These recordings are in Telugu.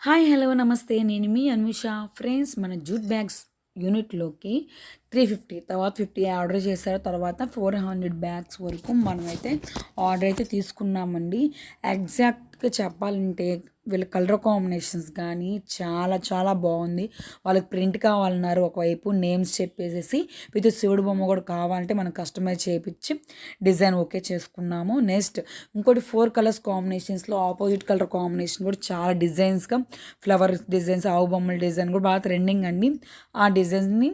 హాయ్ హలో నమస్తే నేను మీ అన్విష. ఫ్రెండ్స్ మన జూట్ బ్యాగ్స్ యూనిట్లోకి 350 తర్వాత 50 ఆర్డర్ చేశారు. తర్వాత 400 బ్యాగ్స్ వరకు మనమైతే ఆర్డర్ అయితే తీసుకున్నామండి. ఎగ్జాక్ట్గా చెప్పాలంటే వీళ్ళ కలర్ కాంబినేషన్స్ కానీ చాలా చాలా బాగుంది. వాళ్ళకి ప్రింట్ కావాలన్నారు, ఒకవైపు నేమ్స్ చెప్పేసేసి విత్ శివుడు బొమ్మ కూడా కావాలంటే మనం కస్టమైజ్ చేయించి డిజైన్ ఓకే చేసుకున్నాము. నెక్స్ట్ ఇంకోటి 4 కలర్స్ కాంబినేషన్స్లో ఆపోజిట్ కలర్ కాంబినేషన్ కూడా చాలా డిజైన్స్గా ఫ్లవర్ డిజైన్స్, ఆవు బొమ్మల డిజైన్ కూడా బాగా ట్రెండింగ్ అండి. ఆ డిజైన్స్ని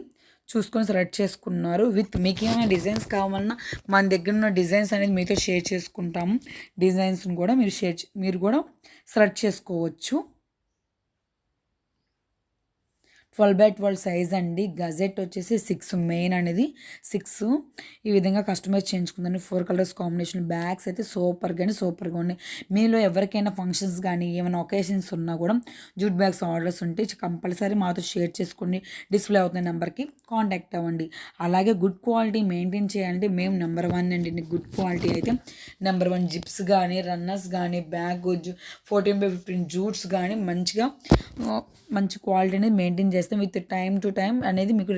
చూసుకొని సెలెక్ట్ చేసుకున్నారు. విత్ మీకు ఏమైనా డిజైన్స్ కావాలన్నా మన దగ్గర ఉన్న డిజైన్స్ అనేది మీతో షేర్ చేసుకుంటాము. డిజైన్స్ని కూడా మీరు కూడా సెలెక్ట్ చేసుకోవచ్చు. 12x12 సైజ్ అండి. గజెట్ వచ్చేసి 6 మెయిన్ అనేది 6 ఈ విధంగా కస్టమైజ్ చేయించుకుందండి. 4 కలర్స్ కాంబినేషన్ బ్యాగ్స్ అయితే సూపర్గా ఉన్నాయి. మీలో ఎవరికైనా ఫంక్షన్స్ కానీ ఏమైనా ఒకేషన్స్ ఉన్నా కూడా జూట్ బ్యాగ్స్ ఆర్డర్స్ ఉంటే కంపల్సరీ మాతో షేర్ చేసుకోండి. డిస్ప్లే అవుతున్న నెంబర్కి కాంటాక్ట్ అవ్వండి. అలాగే గుడ్ క్వాలిటీ మెయింటైన్ చేయాలంటే మేము నెంబర్ 1 అండి. గుడ్ క్వాలిటీ అయితే నెంబర్ 1. జిప్స్ కానీ రన్నర్స్ కానీ బ్యాగ్ 14x15 జూట్స్ కానీ మంచి క్వాలిటీ అనేది మెయింటైన్ చేస్తాం. విత్ టైం టు టైం అనేది మీకు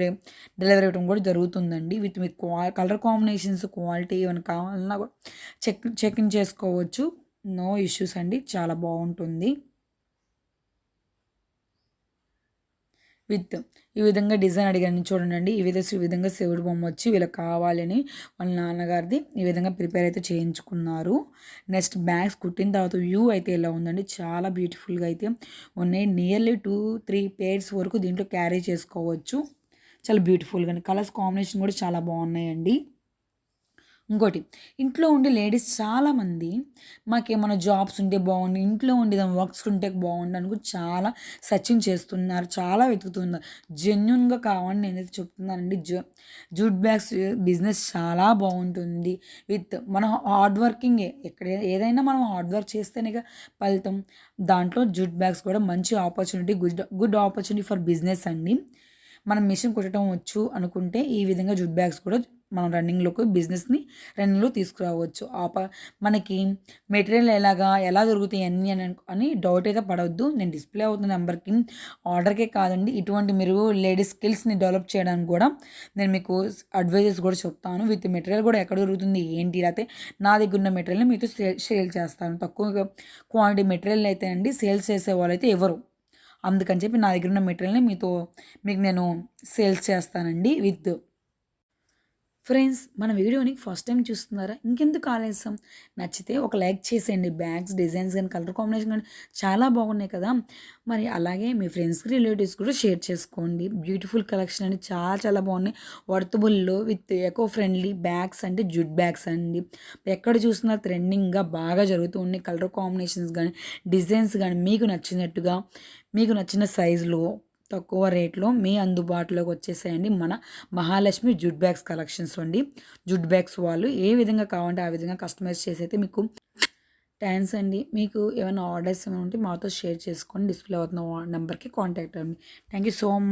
డెలివరీ ఇవ్వడం కూడా జరుగుతుందండి. విత్ మీకు కలర్ కాంబినేషన్స్ క్వాలిటీ ఏమైనా కావాలన్నా కూడా చెక్ ఇన్ చేసుకోవచ్చు. నో ఇష్యూస్ అండి, చాలా బాగుంటుంది. విత్ ఈ విధంగా డిజైన్ అడిగాను చూడండి. ఈ విధంగా శివుడు బొమ్మ వచ్చి వీళ్ళకి కావాలని వాళ్ళ నాన్నగారిది ఈ విధంగా ప్రిపేర్ అయితే చేయించుకున్నారు. నెక్స్ట్ బ్యాగ్స్ కుట్టిన తర్వాత వ్యూ అయితే ఇలా ఉందండి. చాలా బ్యూటిఫుల్గా అయితే ఉన్నాయి. నియర్లీ 2-3 పేర్స్ వరకు దీంట్లో క్యారీ చేసుకోవచ్చు. చాలా బ్యూటిఫుల్గా కలర్స్ కాంబినేషన్ కూడా చాలా బాగున్నాయండి. ఇంకోటి, ఇంట్లో ఉండే లేడీస్ చాలామంది మాకేమైనా జాబ్స్ ఉంటే బాగుండు, ఇంట్లో ఉండే వర్క్స్ ఉంటే బాగుండు అనుకు చాలా సర్చింగ్ చేస్తున్నారు, చాలా వెతుకుతున్నారు. జెన్యున్గా కావాలని నేనైతే చెప్తున్నానండి. జూట్ బ్యాగ్స్ బిజినెస్ చాలా బాగుంటుంది. విత్ మన హార్డ్ వర్కింగే, ఏదైనా మనం హార్డ్ వర్క్ చేస్తేనే ఫలితం. దాంట్లో జూట్ బ్యాగ్స్ కూడా మంచి opportunity, good opportunity for business అండి. మనం మిషన్ కుట్టడం వచ్చు అనుకుంటే ఈ విధంగా జూట్ బ్యాగ్స్ కూడా మనం బిజినెస్ని రన్నింగ్లో తీసుకురావచ్చు. మనకి మెటీరియల్ ఎలా దొరుకుతాయి అని డౌట్ అయితే పడవద్దు. నేను డిస్ప్లే అవుతున్న నెంబర్కి ఆర్డర్కే కాదండి, ఇటువంటి మీరు లేడీస్ స్కిల్స్ని డెవలప్ చేయడానికి కూడా నేను మీకు అడ్వైజెస్ కూడా చెప్తాను. విత్ మెటీరియల్ కూడా ఎక్కడ దొరుకుతుంది ఏంటి, లేకపోతే నా దగ్గర ఉన్న మెటీరియల్ని మీతో సేల్ చేస్తాను. తక్కువ క్వాంటిటీ మెటీరియల్ అయితే అండి సేల్స్ చేసే వాళ్ళైతే ఎవరు, అందుకని చెప్పి నా దగ్గర ఉన్న మెటీరియల్ని మీకు నేను సేల్స్ చేస్తానండి. విత్ ఫ్రెండ్స్, మన వీడియోని ఫస్ట్ టైం చూస్తున్నారా? ఇంకెందుకు ఆలస్యం, నచ్చితే ఒక లైక్ చేసేయండి. బ్యాగ్స్ డిజైన్స్ కానీ కలర్ కాంబినేషన్ కానీ చాలా బాగున్నాయి కదా. మరి అలాగే మీ ఫ్రెండ్స్కి రిలేటివ్స్ కూడా షేర్ చేసుకోండి. బ్యూటిఫుల్ కలెక్షన్ అండి, చాలా చాలా బాగున్నాయి. వర్తబుల్లో విత్ ఎకో ఫ్రెండ్లీ బ్యాగ్స్ అంటే జుట్ బ్యాగ్స్ అండి. ఎక్కడ చూసినా ట్రెండింగ్గా బాగా జరుగుతూ ఉన్నాయి. కలర్ కాంబినేషన్స్ కానీ డిజైన్స్ కానీ మీకు నచ్చినట్టుగా మీకు నచ్చిన సైజులో తక్కువ రేట్లో మీ అందుబాటులోకి వచ్చేసాయండి మన మహాలక్ష్మి జుట్ బ్యాగ్స్ కలెక్షన్స్ అండి. జుట్ బ్యాగ్స్ వాళ్ళు ఏ విధంగా కావాలంటే ఆ విధంగా కస్టమైజ్ చేసి అయితే మీకు థ్యాంక్స్ అండి. మీకు ఏమైనా ఆర్డర్స్ ఏమైనా ఉంటే మాతో షేర్ చేసుకోండి. డిస్ప్లే అవుతున్న నెంబర్కి కాంటాక్ట్ అవ్వండి. Thank you so much.